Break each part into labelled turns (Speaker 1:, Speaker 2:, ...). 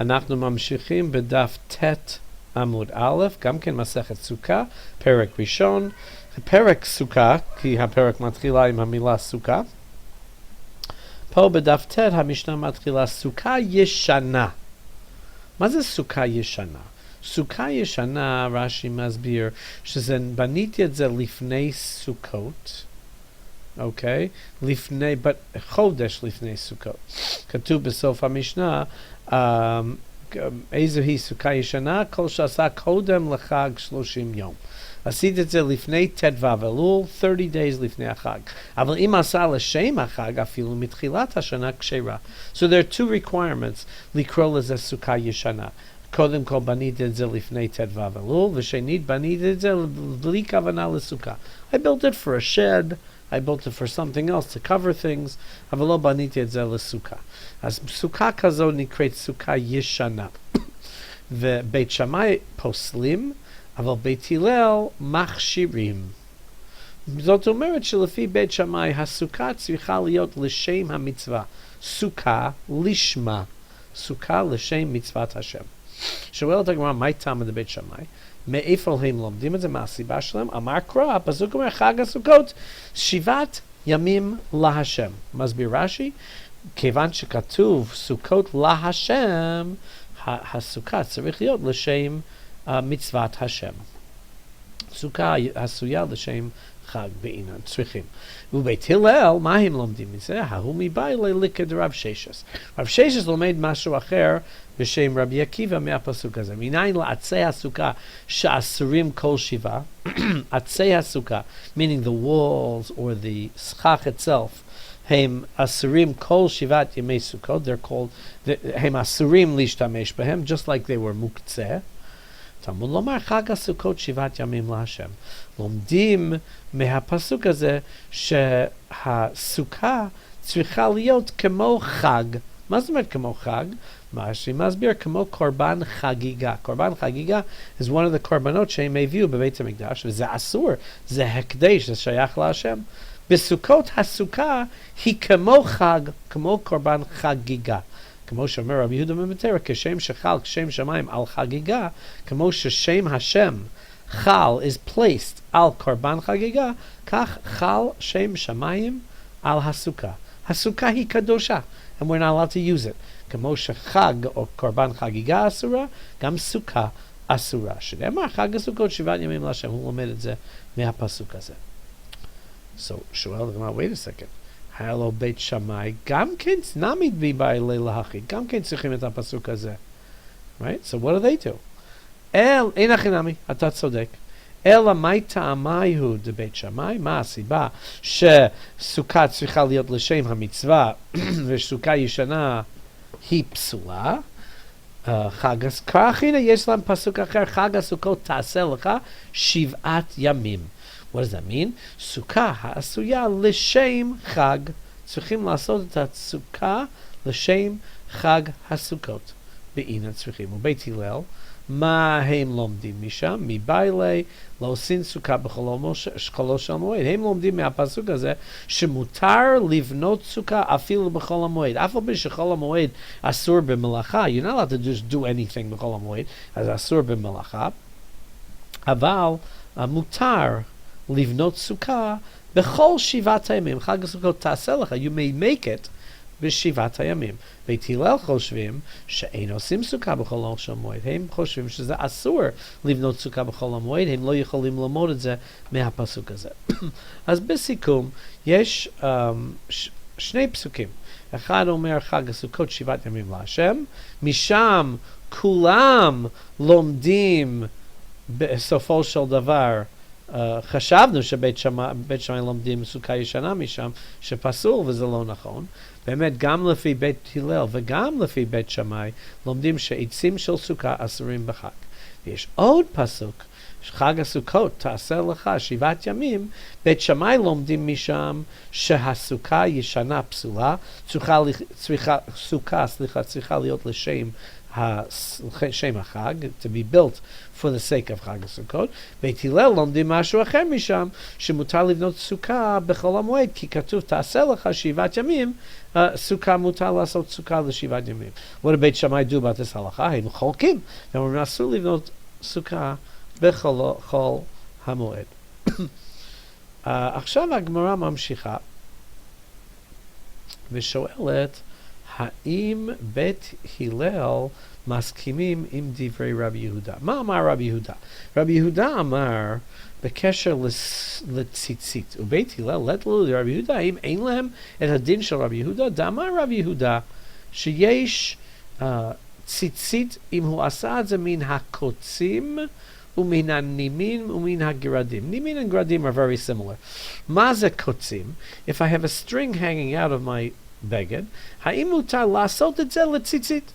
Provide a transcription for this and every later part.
Speaker 1: אנחנו ממשיכים בדף ט' עמוד א', גם כן מסכת סוכה, פרק ראשון. פרק סוכה, כי הפרק מתחילה עם המילה סוכה. פה בדף ט' המשנה מתחילה סוכה ישנה. מה זה סוכה ישנה? סוכה ישנה, רש"י מסביר, בניתי את זה לפני סוכות, אוקיי? חודש לפני סוכות. כתוב בסוף המשנה, איזו היא סוכה ישנה? כל שעשה קודם לחג 30 יום. עשית את זה לפני ט"ו אלול, 30 days לפני החג. אבל אם עשה לשם החג, אפילו מתחילת השנה כשרה. So there are two requirements לקרוא לזה סוכה ישנה. קודם כל בניתי את זה לפני ט"ו אלול, ושנית בניתי את זה בלי כוונה לסוכה. I built it for a shed, I built it for something else to cover things, אבל לא בניתי את זה לסוכה. אז סוכה כזו נקראת סוכה ישנה. ובית שמאי פוסלים, אבל בית הלל מכשירים. זאת אומרת שלפי בית שמאי הסוכה צריכה להיות לשם המצווה. סוכה לשמה. סוכה לשם מצוות השם. שואלת הגמרא, מה טעם לבית שמאי? מאיפה הם לומדים את זה? מה הסיבה שלהם? אמר קרא, הפסוק אומר חג הסוכות, 7 ימים להשם. מסביר רש"י, כיוון שכתוב סוכות להשם, הסוכה צריך להיות לשם מצוות השם. סוכה עשויה לשם חג בעינן, צריכים. ובית הלל, מה הם לומדים מזה? ההוא מבעילי לקד רב ששס. רב ששס לומד משהו אחר בשם רבי עקיבא מהפסוק הזה. מניין לעצי הסוכה שאסורים כל 7, עצי הסוכה, meaning the walls or the סכך itself, הם אסורים כל 7 ימי סוכות, הם אסורים להשתמש בהם, just like they were מוקצה. תלמוד לומר חג הסוכות 7 ימים להשם. לומדים מהפסוק הזה שהסוכה צריכה להיות כמו חג. מה זאת אומרת כמו חג? מה שמסביר כמו קורבן חגיגה. קורבן חגיגה is one of the קורבנות שהם הביאו בבית המקדש, וזה אסור, זה הקדש, זה שייך להשם. בסוכות הסוכה היא כמו חג, כמו קורבן חגיגה. כמו שאומר רבי יהודה ממטרה, כשם שחל, כשם שמיים על חגיגה, כמו ששם השם חל is placed על קורבן חגיגה, כך חל שם שמיים על הסוכה. הסוכה היא קדושה, and we're not allowed to use it. כמו שחג או קורבן חגיגה אסורה, גם סוכה אסורה. שנאמר חג הסוכות 7 ימים להשם, הוא לומד את זה מהפסוק הזה. So, שואל הגמרא, wait a second. היה לו בית שמאי, גם כן נמיד בי בעילי להחריג, גם כן צריכים את הפסוק הזה. Right? So what do they do? אין הכי נמי, אתה צודק. אלא מי טעמי הוא דבית שמאי? מה הסיבה שסוכה צריכה להיות לשם המצווה וסוכה ישנה היא פסולה? חג הסוכות, הנה יש להם פסוק אחר, חג הסוכות תעשה לך 7 ימים. What does that mean? סוכה העשויה לשם חג. צריכים לעשות את הסוכה לשם חג הסוכות. בעינן צריכים. ובית הלל, מה הם לומדים משם? מבעילי לא עושים סוכה בחולו של המועד. הם לומדים מהפסוק הזה שמותר לבנות סוכה אפילו בחול המועד. אף על פי שחול המועד אסור במלאכה. You're not allowed to just do anything בחול המועד. אז אסור במלאכה. אבל מותר לבנות סוכה בכל 7 הימים. חג הסוכות תעשה לך, you may make it ב7 הימים. בית הלל חושבים שאין עושים סוכה בחול של מועד. הם חושבים שזה אסור לבנות סוכה בחול המועד, הם לא יכולים ללמוד את זה מהפסוק הזה. אז בסיכום, יש 2 פסוקים. אחד אומר חג הסוכות 7 ימים להשם, משם כולם לומדים בסופו של דבר, חשבנו שבית שמאי לומדים סוכה ישנה משם, שפסול וזה לא נכון. באמת גם לפי בית הלל וגם לפי בית שמאי לומדים שעצים של סוכה אסורים בחג. ויש עוד פסוק, חג הסוכות תעשה לך 7 ימים, בית שמאי לומדים משם שהסוכה ישנה פסולה, סוכה צריכה להיות לשם Shema Chag, to be built for the sake of Chag HaSukkot. Beit Hillel lomdim mashu acher misham, shemutar livnot sukkah bechol hamoed, ki katuv ta'aseh lecha shivat yamim, sukkah mutar lasot sukkah l'shivat yamim. What did Beit Shammai do about this halacha? Heim cholkim, and we're asur livnot sukkah bechol hamoed. עכשיו הגמרא ממשיכה ושואלת, האם בית הלל מסכימים עם דברי רבי יהודה? מה אמר רבי יהודה? רבי יהודה אמר בקשר לציצית, ובית הלל let לו לרבי יהודה, האם אין להם את הדין של רבי יהודה? דאמר רבי יהודה שיש ציצית אם הוא עשה את זה מן הקוצים ומן הנימין ומן הגרדים. Nimin and gradim are very similar. מה זה קוצים? If I have a string hanging out of my beged, האם מותר לעשות את זה לציצית?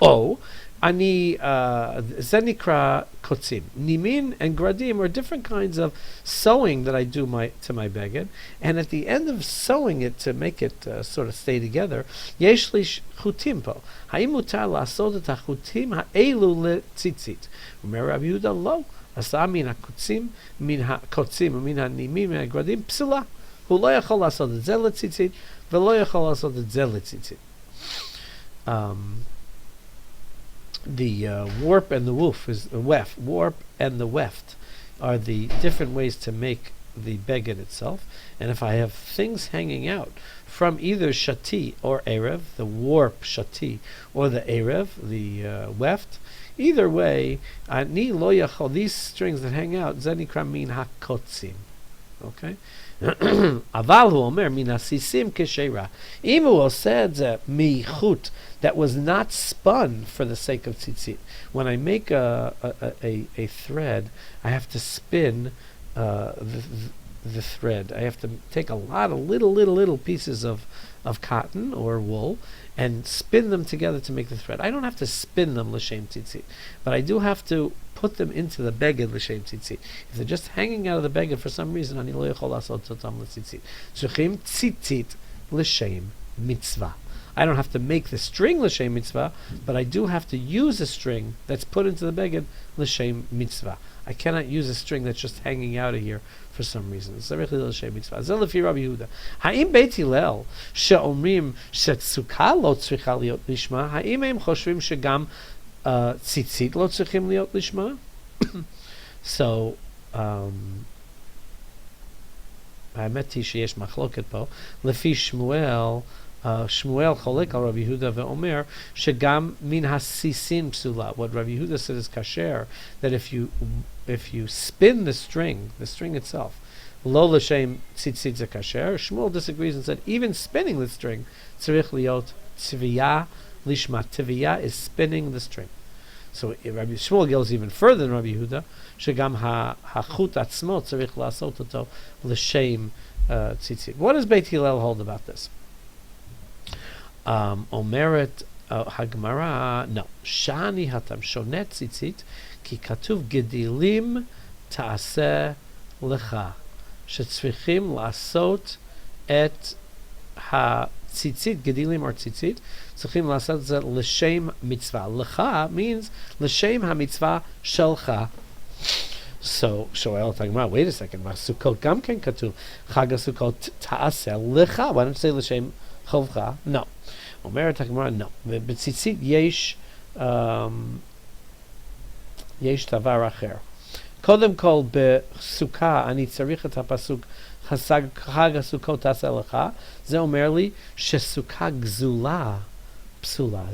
Speaker 1: או, זה נקרא קוצים. Nimin and gradim are different kinds of sewing that I do to my beged, and at the end of sewing it to make it sort of stay together, יש לי חוטים פה. האם מותר לעשות את החוטים האלו לציצית? אומר רבי יהודה, לא. עשה מן הקוצים ומן הנימים ומן הגרדים פסולה. הוא לא יכול לעשות את זה לציצית, ולא יכול לעשות את זה לציצית. The warp and the warp and the weft are the different ways to make the beged itself. And if I have things hanging out from either shati or erev, the warp shati, or the erev, the weft, either way, ani lo yachol, these strings that hang out, zenikra min hakotzim. Okay? Aval hu omer min hasisim kesheira. Im hu oseh et ze michut, that was not spun for the sake of tzitzit. When I make a thread, I have to spin the thread. I have to take a lot of little pieces of cotton or wool and spin them together to make the thread. I don't have to spin them l'shem tzitzit, but I do have to put them into the beged l'shem tzitzit. If they're just hanging out of the beged for some reason, ani lo yachol lasot totam l'tzitzit. Tzrichim tzitzit l'shem mitzvah. I don't have to make the string l'shem mitzvah, but I do have to use a string that's put into the beged l'shem mitzvah. I cannot use a string that's just hanging out of here for some reason. Tzarich l'shem mitzvah. Zeh lefi Rabbi Yehuda. Ha'im Beit Hillel she'omrim she'tzukah lo tzricha liot lishma, ha'im הם חושבים שגם ציצית לא צריכים להיות לשמה? So, האמת היא שיש מחלוקת פה. לפי שמואל, שמואל חולק על רבי יהודה ואומר שגם מן הסיסין פסולה. What Rabbi Yehuda said is kasher, that if you spin the string itself, lo l'shem tzitzit ze kasher. Shmuel disagrees and said even spinning the string tzarich liot tiviyah lishma. Tiviyah is spinning the string. So Rabbi Shmuel goes even further than Rabbi Yehuda, shegam hachut atzmo tzarich lasot oto l'shem tzitzit. What does Beit Hillel hold about this? Omeret Hagmara, no. Shani hatam shonet tzitzit ki katuv gedilim ta'aseh lecha shetzrichim lasot et ha-tzitzit, gedilim or tzitzit, tzrichim lasot zet l'shem mitzvah. Lecha means l'shem ha-mitzvah shelcha. So, Shoel Hagmara, wait a second, Sukkot gam ken katuv Chag HaSukkot ta'aseh lecha. Why don't you say l'shem chovcha? No. אומרת הגמרא, no. בציצית יש דבר אחר. קודם כל, בסוכה אני צריך את הפסוק חג הסוכות תעשה לך. זה אומר לי שסוכה גזולה פסולה.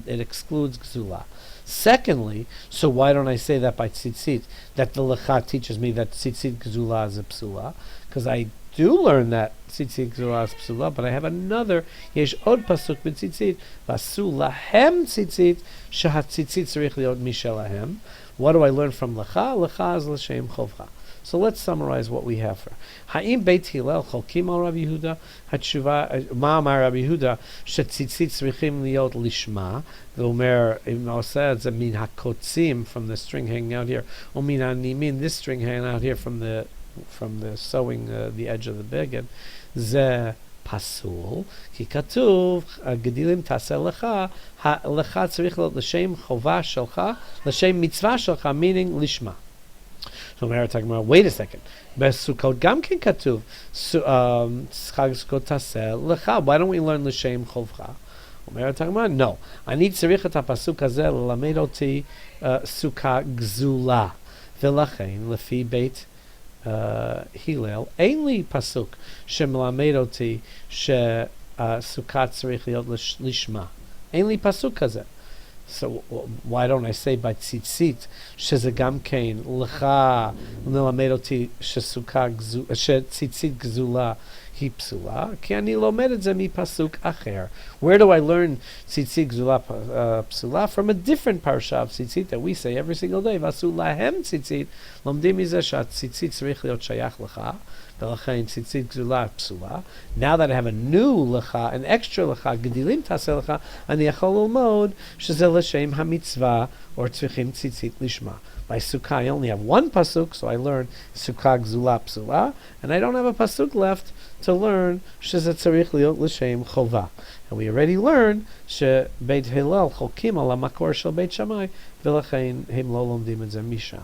Speaker 1: It excludes גזולה. Secondly, so why don't I say that by tzitzit? That the lecha teaches me that tzitzit gzula is a psula, because I do learn that tzitzit gzula is psula, but I have another yesh od pasuk b'tzitzit vasu lahem tzitzit shahat tzitzit tzarich liot mishelahem. What do I learn from lecha? Lecha is l'shem chovcha. So let's summarize what we have here. Ha'im Beit Hillel cholkim al Rabbi Yehuda hatshuva ma'amar Rabbi Yehuda shetzitzit tzrichim liot lishma. V'omer im oseh ze min hakotzim, from the string hanging out here, or min hanimin, this string hanging out here from the sewing the edge of the beged. Ze פסול, כי כתוב, גדילים תעשה לך, לך צריך להיות לשם חובה שלך, לשם מצווה שלך, meaning לשמה. זאת אומרת, הגמרא, wait a second, בסוכות גם כן כתוב, חג סוכות תעשה לך, why don't we learn לשם חובך? אומרת הגמרא, no, אני צריך את הפסוק הזה ללמד אותי סוכה גזולה, ולכן לפי בית הלל, אין לי פסוק שמלמד אותי שסוכה צריך להיות לשמה. אין לי פסוק כזה. So why don't I say by וצצית, שזה גם כן לך ללמד אותי שציצית גזולה היא פסולה, כי אני לומד את זה מפסוק אחר. Where do I learn ציצית גזולה פסולה? From a different parsha of ציצית that we say every single day. ועשו להם ציצית, לומדים מזה שהציצית צריך להיות שייך לך, ולכן ציצית גזולה פסולה. Now that I have a new לך, an extra לך, גדילים תעשה לך, אני יכול ללמוד שזה לשם המצווה, או צריכים ציצית לשמה. By Sukkah, I only have one pasuk, so I learn Sukkah Gzula Psula, and I don't have a pasuk left to learn שזה צריך להיות לשם חובה. And we already learned שבית הלל חולקים על המקור של בית שמאי, ולכן הם לא לומדים את זה משם.